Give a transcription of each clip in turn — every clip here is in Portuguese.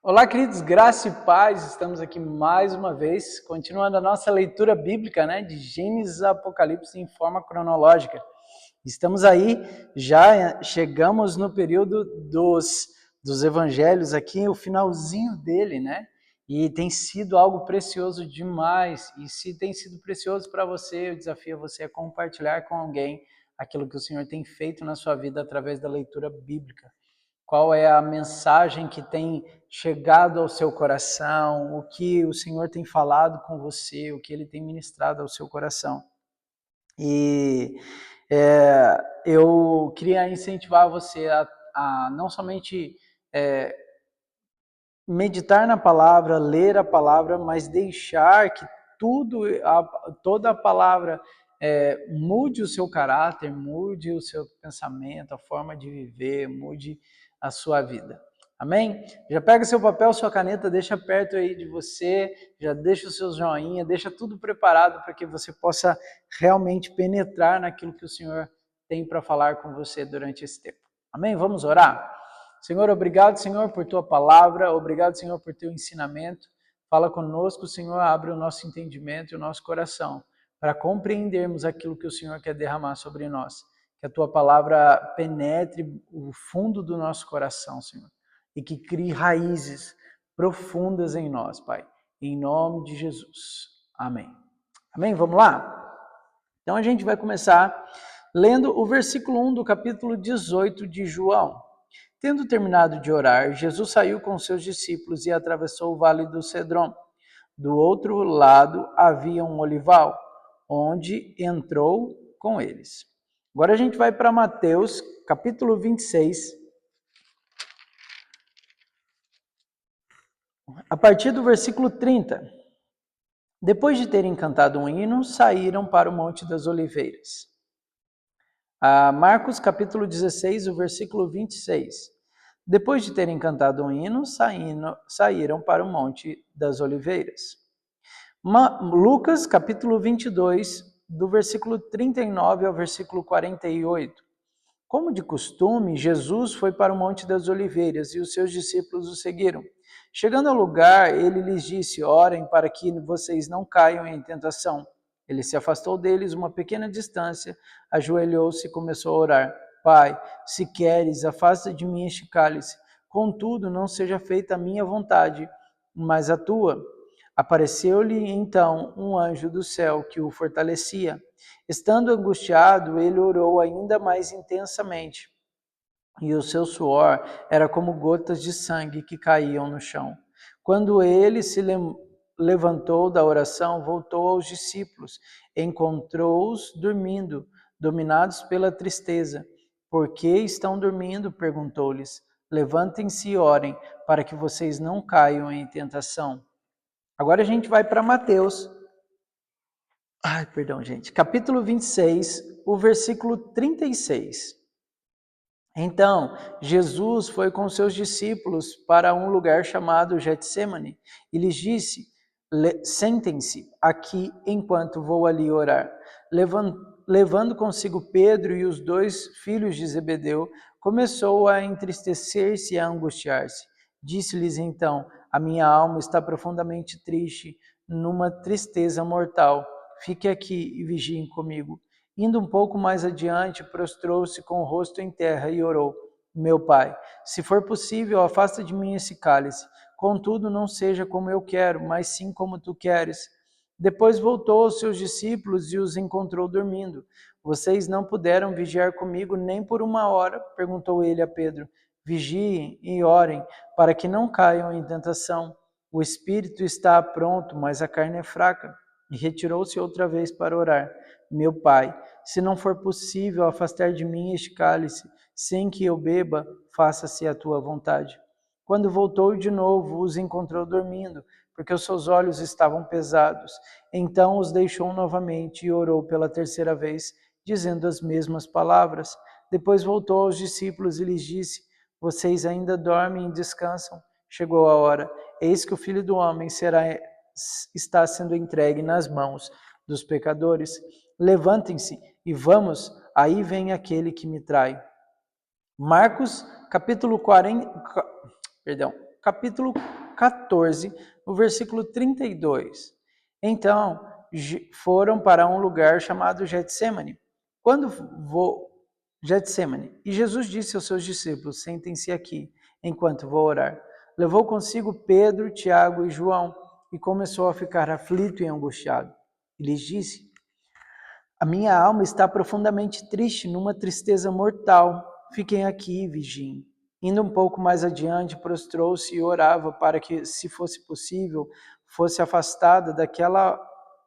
Olá, queridos, graça e paz, estamos aqui mais uma vez, continuando a nossa leitura bíblica, de Gênesis a Apocalipse em forma cronológica. Estamos aí, já chegamos no período dos evangelhos aqui, o finalzinho dele, E tem sido algo precioso demais, e se tem sido precioso para você, eu desafio você a compartilhar com alguém aquilo que o Senhor tem feito na sua vida através da leitura bíblica. Qual é a mensagem que tem chegado ao seu coração, o que o Senhor tem falado com você, o que Ele tem ministrado ao seu coração. E eu queria incentivar você a não somente meditar na palavra, ler a palavra, mas deixar que toda a palavra mude o seu caráter, mude o seu pensamento, a forma de viver, mude a sua vida. Amém? Já pega seu papel, sua caneta, deixa perto aí de você, já deixa o seu joinha, deixa tudo preparado para que você possa realmente penetrar naquilo que o Senhor tem para falar com você durante esse tempo. Amém? Vamos orar? Senhor, obrigado, Senhor, por tua palavra, obrigado, Senhor, por teu ensinamento. Fala conosco, Senhor, abre o nosso entendimento e o nosso coração para compreendermos aquilo que o Senhor quer derramar sobre nós. Que a tua palavra penetre o fundo do nosso coração, Senhor, e que crie raízes profundas em nós, Pai. Em nome de Jesus. Amém. Amém? Vamos lá? Então a gente vai começar lendo o versículo 1 do capítulo 18 de João. Tendo terminado de orar, Jesus saiu com seus discípulos e atravessou o vale do Cedron. Do outro lado havia um olival, onde entrou com eles. Agora a gente vai para Mateus, capítulo 26, a partir do versículo 30. Depois de terem cantado um hino, saíram para o Monte das Oliveiras. Marcos, capítulo 16, o versículo 26. Depois de terem cantado um hino, saíram para o Monte das Oliveiras. Lucas, capítulo 22, do versículo 39 ao versículo 48. Como de costume, Jesus foi para o Monte das Oliveiras e os seus discípulos o seguiram. Chegando ao lugar, ele lhes disse: orem para que vocês não caiam em tentação. Ele se afastou deles uma pequena distância, ajoelhou-se e começou a orar. Pai, se queres, afasta de mim este cálice. Contudo, não seja feita a minha vontade, mas a tua. Apareceu-lhe então um anjo do céu que o fortalecia. Estando angustiado, ele orou ainda mais intensamente, e o seu suor era como gotas de sangue que caíam no chão. Quando ele se levantou da oração, voltou aos discípulos, encontrou-os dormindo, dominados pela tristeza. Por que estão dormindo? Perguntou-lhes. Levantem-se e orem, para que vocês não caiam em tentação. Agora a gente vai para Mateus. Capítulo 26, o versículo 36. Então, Jesus foi com seus discípulos para um lugar chamado Getsêmani e lhes disse: sentem-se aqui enquanto vou ali orar. Levando consigo Pedro e os 2 filhos de Zebedeu, começou a entristecer-se e a angustiar-se. Disse-lhes então: a minha alma está profundamente triste, numa tristeza mortal. Fique aqui e vigiem comigo. Indo um pouco mais adiante, prostrou-se com o rosto em terra e orou: meu pai, se for possível, afasta de mim esse cálice. Contudo, não seja como eu quero, mas sim como tu queres. Depois voltou aos seus discípulos e os encontrou dormindo. Vocês não puderam vigiar comigo nem por 1 hora? Perguntou ele a Pedro. Vigiem e orem, para que não caiam em tentação. O espírito está pronto, mas a carne é fraca. E retirou-se outra vez para orar. Meu pai, se não for possível afastar de mim este cálice, sem que eu beba, faça-se a tua vontade. Quando voltou de novo, os encontrou dormindo, porque os seus olhos estavam pesados. Então os deixou novamente e orou pela 3ª vez, dizendo as mesmas palavras. Depois voltou aos discípulos e lhes disse: vocês ainda dormem e descansam? Chegou a hora. Eis que o Filho do Homem está sendo entregue nas mãos dos pecadores. Levantem-se e vamos, aí vem aquele que me trai. Marcos, capítulo capítulo 14, no versículo 32. Então, foram para um lugar chamado Getsemane. Getsemane. E Jesus disse aos seus discípulos: sentem-se aqui, enquanto vou orar. Levou consigo Pedro, Tiago e João e começou a ficar aflito e angustiado. E lhes disse: a minha alma está profundamente triste, numa tristeza mortal. Fiquem aqui e vigiem. Indo um pouco mais adiante, prostrou-se e orava para que, se fosse possível, fosse afastada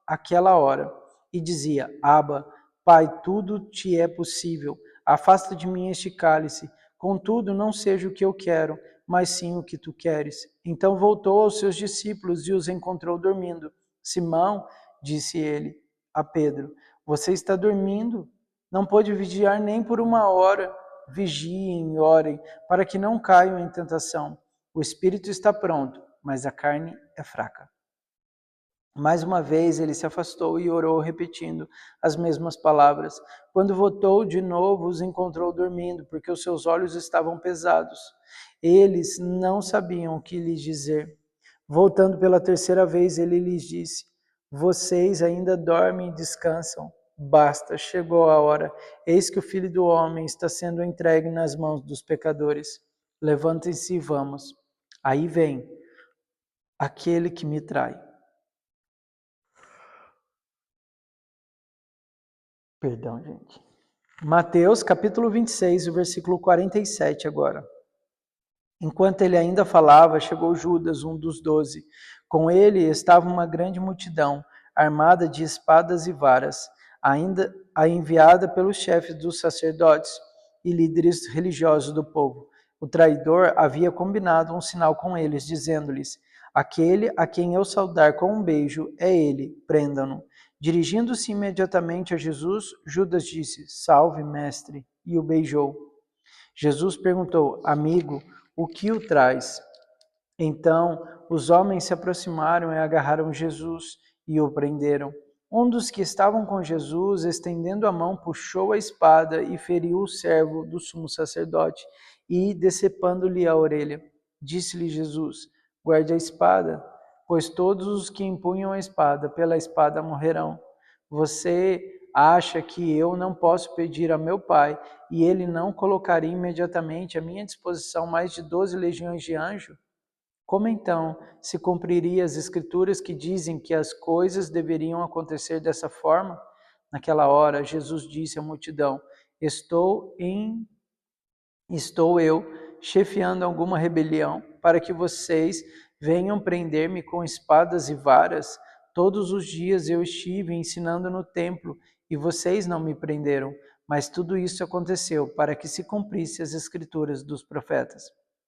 aquela hora. E dizia: Abba, Pai, tudo te é possível. Afasta de mim este cálice. Contudo, não seja o que eu quero, mas sim o que tu queres. Então voltou aos seus discípulos e os encontrou dormindo. Simão, disse ele a Pedro: você está dormindo? Não pode vigiar nem por uma hora. Vigiem e orem, para que não caiam em tentação. O espírito está pronto, mas a carne é fraca. Mais uma vez ele se afastou e orou, repetindo as mesmas palavras. Quando voltou de novo, os encontrou dormindo, porque os seus olhos estavam pesados. Eles não sabiam o que lhes dizer. Voltando pela terceira vez, ele lhes disse: vocês ainda dormem e descansam? Basta, chegou a hora. Eis que o Filho do Homem está sendo entregue nas mãos dos pecadores. Levantem-se e vamos. Aí vem aquele que me trai. Perdão, gente. Mateus, capítulo 26, o versículo 47 agora. Enquanto ele ainda falava, chegou Judas, um dos 12. Com ele estava uma grande multidão, armada de espadas e varas, ainda a enviada pelos chefes dos sacerdotes e líderes religiosos do povo. O traidor havia combinado um sinal com eles, dizendo-lhes: aquele a quem eu saudar com um beijo é ele, prendam-no. Dirigindo-se imediatamente a Jesus, Judas disse: salve, mestre, e o beijou. Jesus perguntou: amigo, o que o traz? Então os homens se aproximaram e agarraram Jesus e o prenderam. Um dos que estavam com Jesus, estendendo a mão, puxou a espada e feriu o servo do sumo sacerdote, e, decepando-lhe a orelha, disse-lhe Jesus: guarde a espada, pois todos os que empunham a espada, pela espada morrerão. Você acha que eu não posso pedir a meu Pai, e ele não colocaria imediatamente à minha disposição mais de 12 legiões de anjos? Como então se cumpriria as escrituras que dizem que as coisas deveriam acontecer dessa forma? Naquela hora, Jesus disse à multidão: Estou eu chefiando alguma rebelião para que vocês venham prender-me com espadas e varas? Todos os dias eu estive ensinando no templo e vocês não me prenderam, mas tudo isso aconteceu para que se cumprisse as escrituras dos profetas.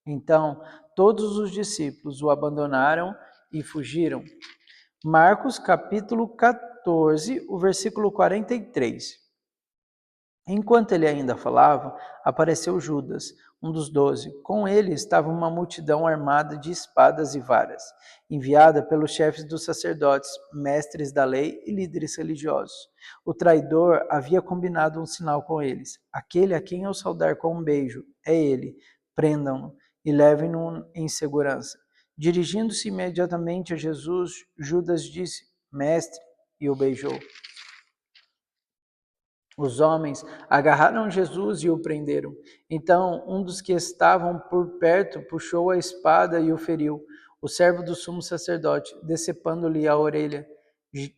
Então, todos os discípulos o abandonaram e fugiram. Marcos capítulo 14, o versículo 43. Enquanto ele ainda falava, apareceu Judas, um dos 12. Com ele estava uma multidão armada de espadas e varas, enviada pelos chefes dos sacerdotes, mestres da lei e líderes religiosos. O traidor havia combinado um sinal com eles: aquele a quem eu saudar com um beijo é ele, prendam-no e levem-no em segurança. Dirigindo-se imediatamente a Jesus, Judas disse: Mestre, e o beijou. Os homens agarraram Jesus e o prenderam. Então, um dos que estavam por perto puxou a espada e o feriu. O servo do sumo sacerdote, decepando-lhe a orelha,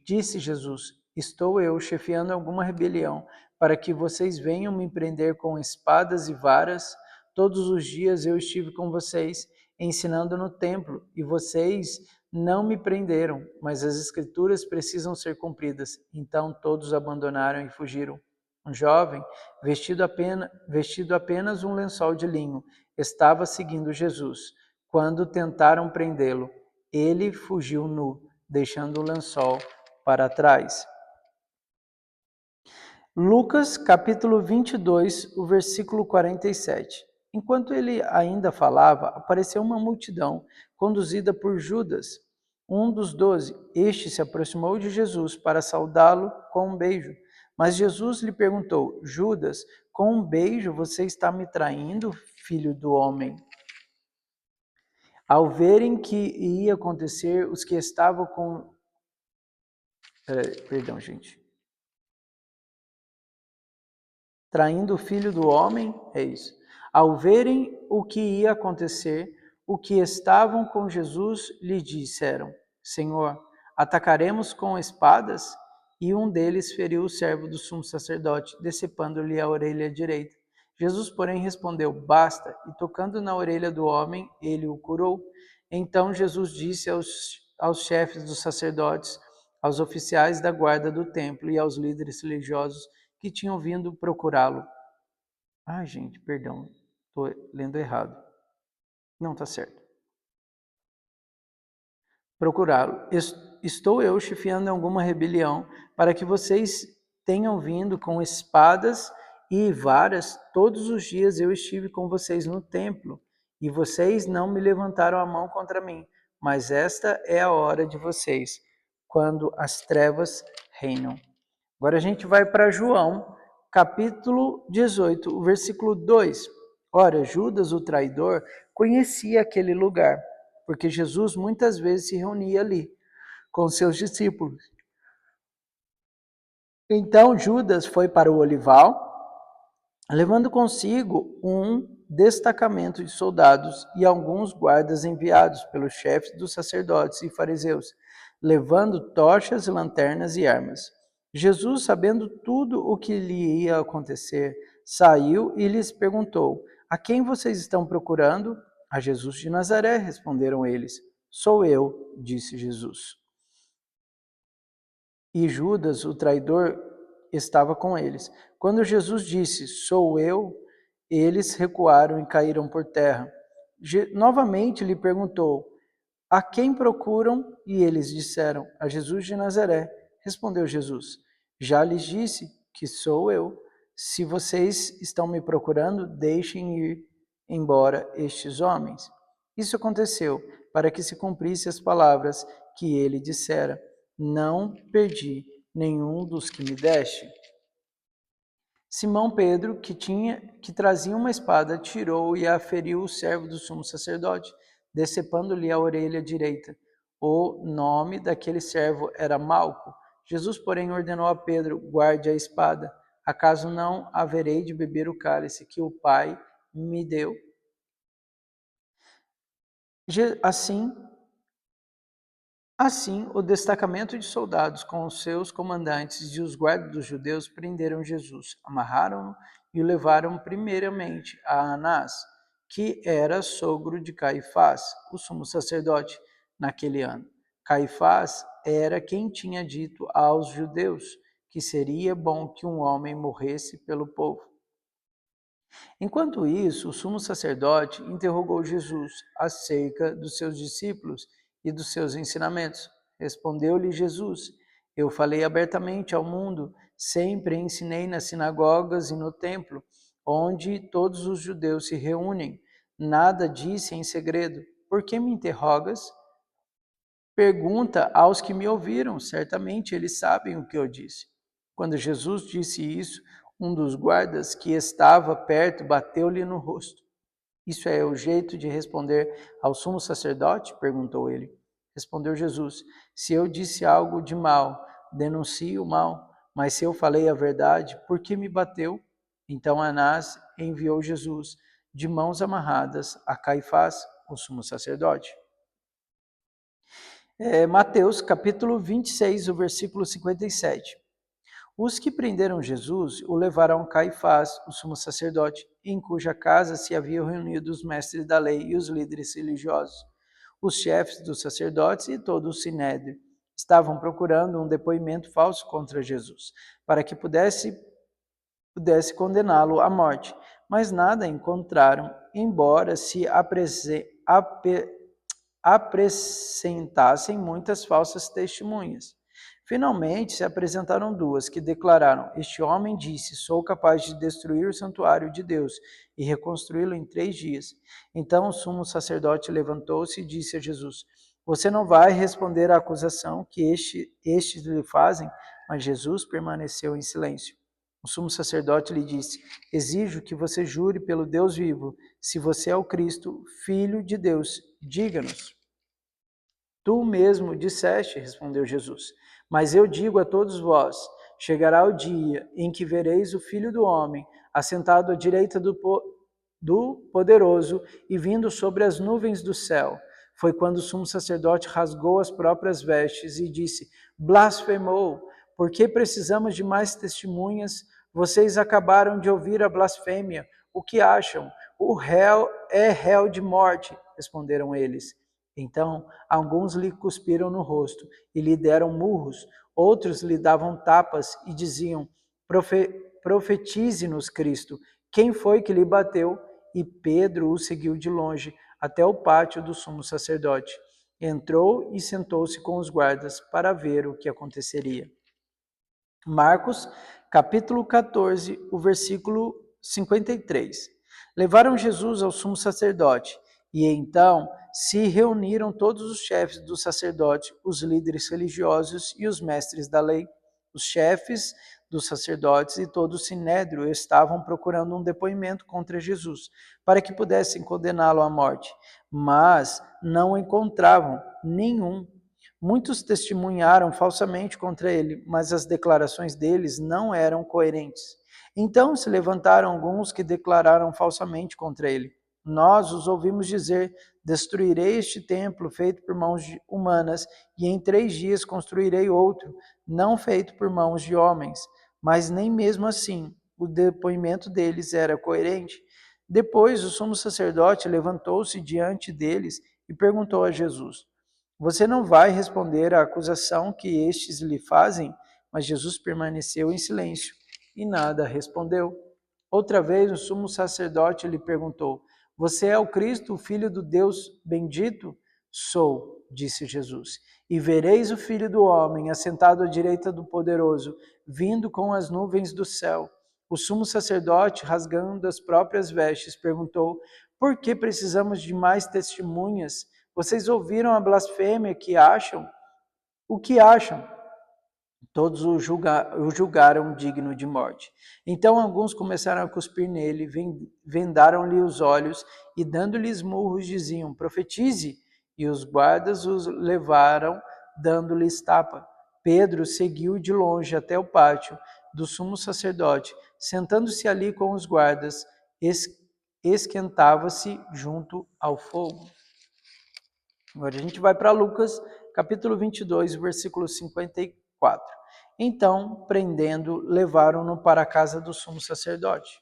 disse Jesus: estou eu chefiando alguma rebelião, para que vocês venham me prender com espadas e varas? Todos os dias eu estive com vocês, ensinando no templo, e vocês não me prenderam, mas as escrituras precisam ser cumpridas. Então todos abandonaram e fugiram. Um jovem, vestido apenas um lençol de linho, estava seguindo Jesus. Quando tentaram prendê-lo, ele fugiu nu, deixando o lençol para trás. Lucas capítulo 22, o versículo 47. Enquanto ele ainda falava, apareceu uma multidão, conduzida por Judas, um dos 12. Este se aproximou de Jesus para saudá-lo com um beijo. Mas Jesus lhe perguntou: Judas, com um beijo você está me traindo, filho do homem? Ao verem que ia acontecer, os que estavam com... Perdão, gente. Traindo o filho do homem, é isso. Ao verem o que ia acontecer, o que estavam com Jesus lhe disseram: Senhor, atacaremos com espadas? E um deles feriu o servo do sumo sacerdote, decepando-lhe a orelha direita. Jesus, porém, respondeu: Basta, e tocando na orelha do homem, ele o curou. Então Jesus disse aos chefes dos sacerdotes, aos oficiais da guarda do templo e aos líderes religiosos que tinham vindo procurá-lo: Ai, gente, perdão, estou lendo errado. Não, está certo. Procurá-lo. Estou eu chefiando alguma rebelião para que vocês tenham vindo com espadas e varas? Todos os dias eu estive com vocês no templo e vocês não me levantaram a mão contra mim. Mas esta é a hora de vocês, quando as trevas reinam. Agora a gente vai para João, capítulo 18, o versículo 2. Ora, Judas, o traidor, conhecia aquele lugar, porque Jesus muitas vezes se reunia ali com seus discípulos. Então Judas foi para o olival, levando consigo um destacamento de soldados e alguns guardas enviados pelos chefes dos sacerdotes e fariseus, levando tochas, lanternas e armas. Jesus, sabendo tudo o que lhe ia acontecer, saiu e lhes perguntou: A quem vocês estão procurando? A Jesus de Nazaré, responderam eles. Sou eu, disse Jesus. E Judas, o traidor, estava com eles. Quando Jesus disse: Sou eu, eles recuaram e caíram por terra. Novamente lhe perguntou: A quem procuram? E eles disseram: A Jesus de Nazaré. Respondeu Jesus: Já lhes disse que sou eu. Se vocês estão me procurando, deixem ir embora estes homens. Isso aconteceu para que se cumprisse as palavras que ele dissera: Não perdi nenhum dos que me deste. Simão Pedro, que trazia uma espada, tirou e a feriu o servo do sumo sacerdote, decepando-lhe a orelha direita. O nome daquele servo era Malco. Jesus, porém, ordenou a Pedro: guarde a espada. Acaso não haverei de beber o cálice que o Pai me deu? Assim, o destacamento de soldados com os seus comandantes e os guardas dos judeus prenderam Jesus, amarraram-no e o levaram primeiramente a Anás, que era sogro de Caifás, o sumo sacerdote, naquele ano. Caifás era quem tinha dito aos judeus que seria bom que um homem morresse pelo povo. Enquanto isso, o sumo sacerdote interrogou Jesus acerca dos seus discípulos e dos seus ensinamentos. Respondeu-lhe Jesus: Eu falei abertamente ao mundo, sempre ensinei nas sinagogas e no templo, onde todos os judeus se reúnem. Nada disse em segredo. Por que me interrogas? Pergunta aos que me ouviram, certamente eles sabem o que eu disse. Quando Jesus disse isso, um dos guardas que estava perto bateu-lhe no rosto. Isso é o jeito de responder ao sumo sacerdote? Perguntou ele. Respondeu Jesus: Se eu disse algo de mal, denuncie o mal. Mas se eu falei a verdade, por que me bateu? Então Anás enviou Jesus de mãos amarradas a Caifás, o sumo sacerdote. Mateus capítulo 26, o versículo 57. Os que prenderam Jesus o levaram a Caifás, o sumo sacerdote, em cuja casa se haviam reunido os mestres da lei e os líderes religiosos. Os chefes dos sacerdotes e todo o sinédrio estavam procurando um depoimento falso contra Jesus, para que pudesse condená-lo à morte, mas nada encontraram, embora se apresentassem muitas falsas testemunhas. Finalmente se apresentaram duas, que declararam: Este homem disse: Sou capaz de destruir o santuário de Deus e reconstruí-lo em 3 dias. Então o sumo sacerdote levantou-se e disse a Jesus: Você não vai responder à acusação que estes lhe fazem? Mas Jesus permaneceu em silêncio. O sumo sacerdote lhe disse: Exijo que você jure pelo Deus vivo, se você é o Cristo, Filho de Deus. Diga-nos. Tu mesmo disseste, respondeu Jesus. Mas eu digo a todos vós: chegará o dia em que vereis o Filho do Homem assentado à direita do Poderoso e vindo sobre as nuvens do céu. Foi quando o sumo sacerdote rasgou as próprias vestes e disse: blasfemou, por que precisamos de mais testemunhas? Vocês acabaram de ouvir a blasfêmia. O que acham? O réu é réu de morte, responderam eles. Então, alguns lhe cuspiram no rosto e lhe deram murros, outros lhe davam tapas e diziam: Profetize-nos, Cristo, quem foi que lhe bateu? E Pedro o seguiu de longe até o pátio do sumo sacerdote. Entrou e sentou-se com os guardas para ver o que aconteceria. Marcos, capítulo 14, o versículo 53. Levaram Jesus ao sumo sacerdote, e então se reuniram todos os chefes dos sacerdotes, os líderes religiosos e os mestres da lei. Os chefes dos sacerdotes e todo o sinédrio estavam procurando um depoimento contra Jesus, para que pudessem condená-lo à morte, mas não encontravam nenhum. Muitos testemunharam falsamente contra ele, mas as declarações deles não eram coerentes. Então se levantaram alguns que declararam falsamente contra ele. Nós os ouvimos dizer: destruirei este templo feito por mãos humanas, e em 3 dias construirei outro, não feito por mãos de homens. Mas nem mesmo assim o depoimento deles era coerente. Depois o sumo sacerdote levantou-se diante deles e perguntou a Jesus: Você não vai responder à acusação que estes lhe fazem? Mas Jesus permaneceu em silêncio e nada respondeu. Outra vez o sumo sacerdote lhe perguntou: Você é o Cristo, o Filho do Deus bendito? Sou, disse Jesus. E vereis o Filho do Homem assentado à direita do Poderoso, vindo com as nuvens do céu. O sumo sacerdote, rasgando as próprias vestes, perguntou: Por que precisamos de mais testemunhas? Vocês ouviram a blasfêmia que acham? O que acham? Todos o julgaram digno de morte. Então alguns começaram a cuspir nele, vendaram-lhe os olhos e, dando-lhe murros, diziam: Profetize! E os guardas os levaram, dando-lhes tapa. Pedro seguiu de longe até o pátio do sumo sacerdote. Sentando-se ali com os guardas, esquentava-se junto ao fogo. Agora a gente vai para Lucas, capítulo 22, versículo 54. Então, prendendo, levaram-no para a casa do sumo sacerdote.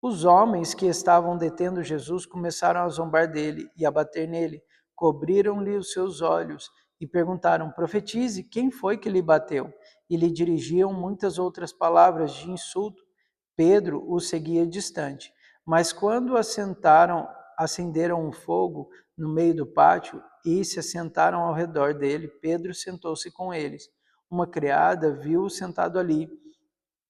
Os homens que estavam detendo Jesus começaram a zombar dele e a bater nele. Cobriram-lhe os seus olhos e perguntaram: Profetize, quem foi que lhe bateu? E lhe dirigiam muitas outras palavras de insulto. Pedro o seguia distante. Mas quando acenderam um fogo no meio do pátio e se assentaram ao redor dele, Pedro sentou-se com eles. Uma criada viu-o sentado ali,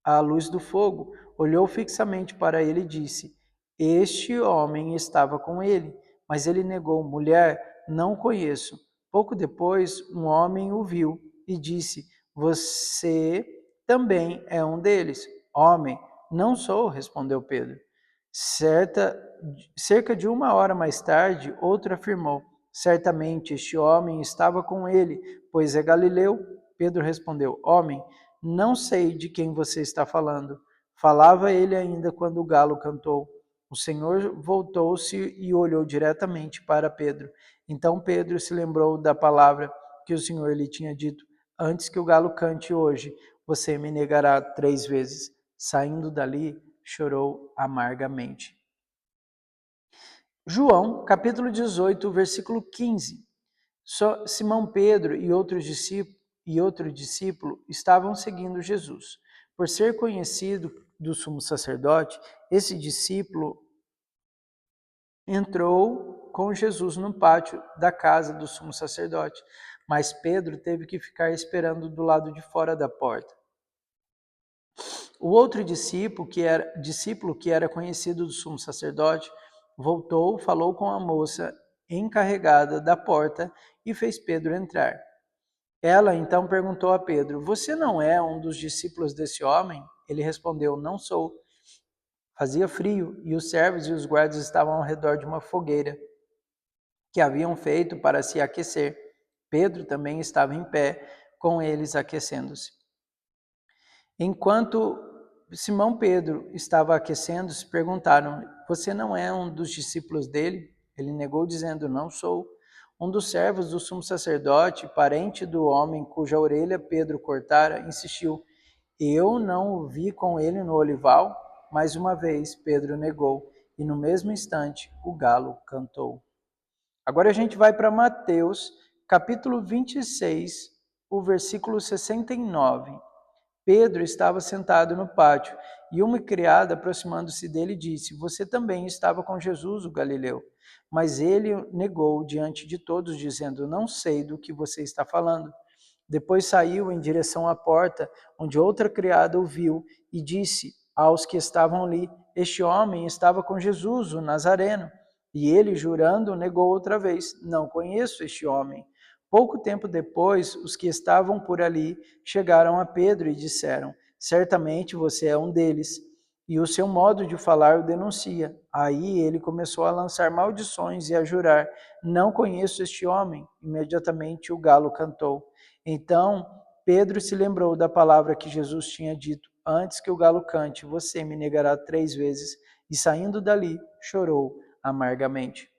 à luz do fogo, olhou fixamente para ele e disse: Este homem estava com ele. Mas ele negou: Mulher, não o conheço. Pouco depois, um homem o viu e disse: Você também é um deles. Homem, não sou, respondeu Pedro. Cerca de 1 hora mais tarde, outro afirmou: Certamente este homem estava com ele, pois é galileu. Pedro respondeu: Homem, não sei de quem você está falando. Falava ele ainda quando o galo cantou. O Senhor voltou-se e olhou diretamente para Pedro. Então Pedro se lembrou da palavra que o Senhor lhe tinha dito: Antes que o galo cante hoje, você me negará 3 vezes. Saindo dali, chorou amargamente. João, capítulo 18, versículo 15. Simão Pedro e outro discípulo estavam seguindo Jesus. Por ser conhecido do sumo sacerdote, esse discípulo entrou com Jesus no pátio da casa do sumo sacerdote, mas Pedro teve que ficar esperando do lado de fora da porta. O outro discípulo, que era conhecido do sumo sacerdote, voltou, falou com a moça encarregada da porta e fez Pedro entrar. Ela então perguntou a Pedro: Você não é um dos discípulos desse homem? Ele respondeu: Não sou. Fazia frio e os servos e os guardas estavam ao redor de uma fogueira que haviam feito para se aquecer. Pedro também estava em pé com eles aquecendo-se. Enquanto Simão Pedro estava aquecendo-se, perguntaram: Você não é um dos discípulos dele? Ele negou, dizendo: Não sou. Um dos servos do sumo sacerdote, parente do homem cuja orelha Pedro cortara, insistiu: Eu não o vi com ele no olival. Mais uma vez, Pedro negou, e no mesmo instante o galo cantou. Agora a gente vai para Mateus, capítulo 26, o versículo 69. Pedro estava sentado no pátio, e uma criada, aproximando-se dele, disse: Você também estava com Jesus, o Galileu. Mas ele negou diante de todos, dizendo: Não sei do que você está falando. Depois saiu em direção à porta, onde outra criada o viu, e disse aos que estavam ali: Este homem estava com Jesus, o Nazareno. E ele, jurando, negou outra vez: Não conheço este homem. Pouco tempo depois, os que estavam por ali chegaram a Pedro e disseram: Certamente você é um deles. E o seu modo de falar o denuncia. Aí ele começou a lançar maldições e a jurar: Não conheço este homem. Imediatamente o galo cantou. Então Pedro se lembrou da palavra que Jesus tinha dito: Antes que o galo cante, você me negará 3 vezes. E saindo dali, chorou amargamente.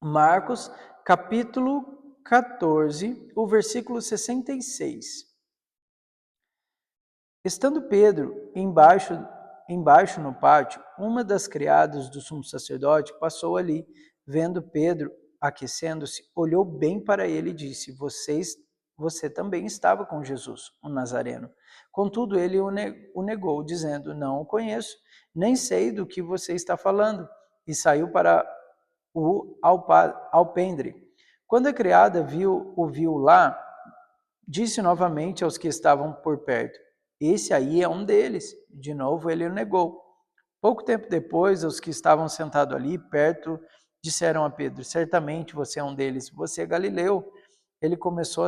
Marcos, capítulo 14, o versículo 66. Estando Pedro embaixo no pátio, uma das criadas do sumo sacerdote passou ali, vendo Pedro aquecendo-se, olhou bem para ele e disse: Você também estava com Jesus, o Nazareno. Contudo, ele o negou, dizendo: Não o conheço, nem sei do que você está falando. E saiu para o alpendre. Quando a criada o viu lá, disse novamente aos que estavam por perto: Esse aí é um deles. De novo ele o negou. Pouco tempo depois, os que estavam sentados ali perto disseram a Pedro: Certamente você é um deles. Você é Galileu. Ele começou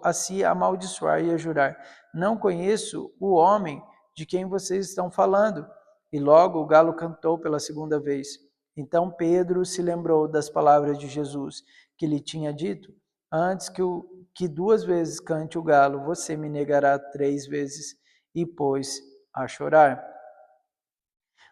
a se amaldiçoar e a jurar: Não conheço o homem de quem vocês estão falando. E logo o galo cantou pela segunda vez. Então Pedro se lembrou das palavras de Jesus, que lhe tinha dito: Antes que 2 vezes cante o galo, você me negará 3 vezes. E pôs a chorar.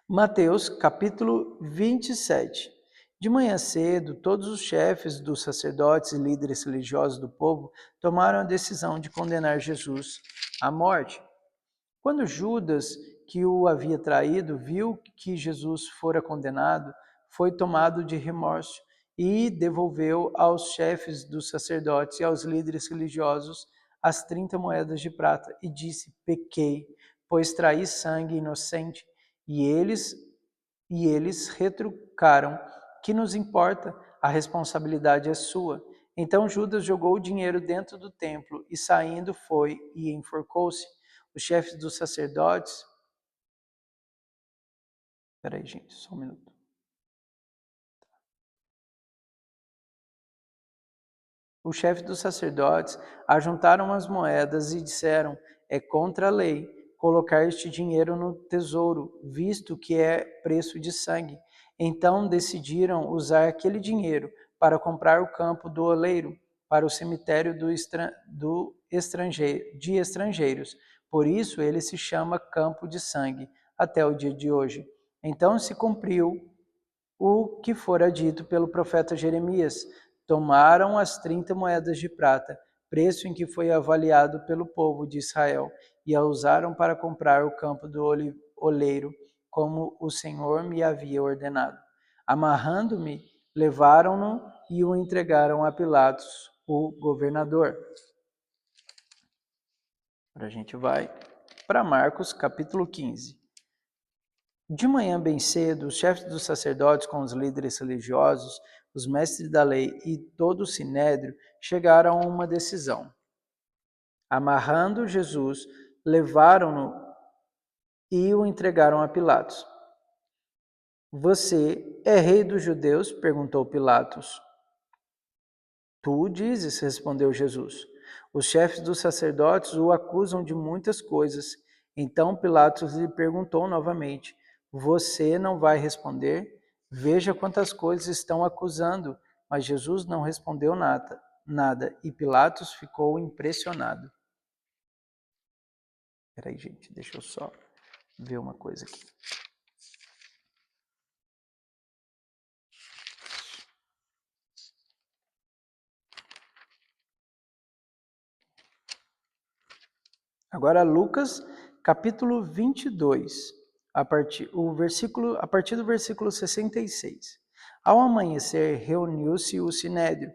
Mateus, capítulo 27. De manhã cedo, todos os chefes dos sacerdotes e líderes religiosos do povo tomaram a decisão de condenar Jesus à morte. Quando Judas, que o havia traído, viu que Jesus fora condenado, foi tomado de remorso e devolveu aos chefes dos sacerdotes e aos líderes religiosos as 30 moedas de prata e disse: Pequei, pois traí sangue inocente. E eles retrucaram: Que nos importa? A responsabilidade é sua. Então Judas jogou o dinheiro dentro do templo e, saindo, foi e enforcou-se. Os chefes dos sacerdotes. Peraí, gente, só um minuto. Os chefes dos sacerdotes ajuntaram as moedas e disseram: É contra a lei colocar este dinheiro no tesouro, visto que é preço de sangue. Então decidiram usar aquele dinheiro para comprar o campo do oleiro, para o cemitério de estrangeiros. Por isso ele se chama Campo de Sangue até o dia de hoje. Então se cumpriu o que fora dito pelo profeta Jeremias: Tomaram as 30 moedas de prata, preço em que foi avaliado pelo povo de Israel, e a usaram para comprar o campo do oleiro, como o Senhor me havia ordenado. Amarrando-me, levaram-no e o entregaram a Pilatos, o governador. Agora a gente vai para Marcos, capítulo 15. De manhã bem cedo, os chefes dos sacerdotes com os líderes religiosos, os mestres da lei e todo o sinédrio chegaram a uma decisão. Amarrando Jesus, levaram-no e o entregaram a Pilatos. Você é rei dos judeus? Perguntou Pilatos. Tu dizes, respondeu Jesus. Os chefes dos sacerdotes o acusam de muitas coisas. Então Pilatos lhe perguntou novamente: Você não vai responder? Veja quantas coisas estão acusando. Mas Jesus não respondeu nada, e Pilatos ficou impressionado. Peraí, gente, deixa eu só ver uma coisa aqui. Agora Lucas, capítulo 22, a partir do versículo 66. Ao amanhecer, reuniu-se o sinédrio,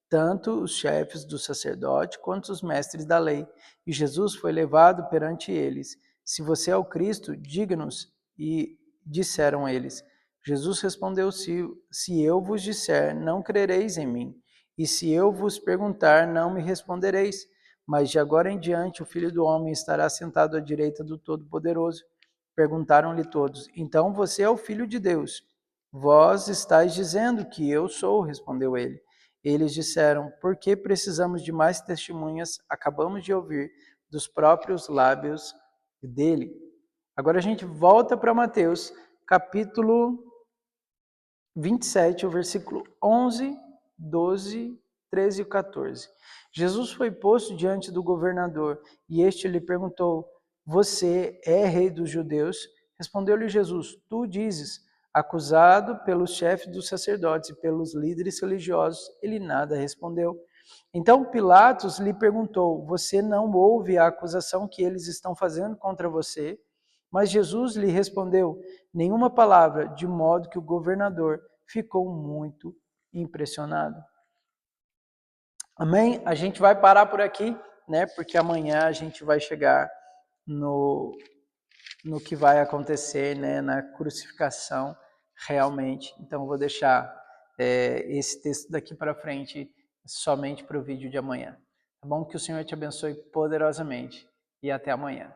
tanto os chefes do sacerdote quanto os mestres da lei, e Jesus foi levado perante eles. Se você é o Cristo, diga-nos. E disseram eles. Jesus respondeu, se eu vos disser, não crereis em mim, e se eu vos perguntar, não me respondereis. Mas de agora em diante o Filho do Homem estará sentado à direita do Todo-Poderoso. Perguntaram-lhe todos, então você é o Filho de Deus? Vós estáis dizendo que eu sou, respondeu ele. Eles disseram, por que precisamos de mais testemunhas? Acabamos de ouvir dos próprios lábios dele. Agora a gente volta para Mateus, capítulo 27, o versículo 11, 12, 13 e 14. Jesus foi posto diante do governador e este lhe perguntou, você é rei dos judeus? Respondeu-lhe Jesus, tu dizes. Acusado pelos chefes dos sacerdotes e pelos líderes religiosos, ele nada respondeu. Então Pilatos lhe perguntou, você não ouve a acusação que eles estão fazendo contra você? Mas Jesus lhe respondeu nenhuma palavra, de modo que o governador ficou muito impressionado. Amém? A gente vai parar por aqui, né? Porque amanhã a gente vai chegar no que vai acontecer, né? Na crucificação, realmente. Então, eu vou deixar esse texto daqui para frente somente para o vídeo de amanhã. Tá bom? Que o Senhor te abençoe poderosamente e até amanhã.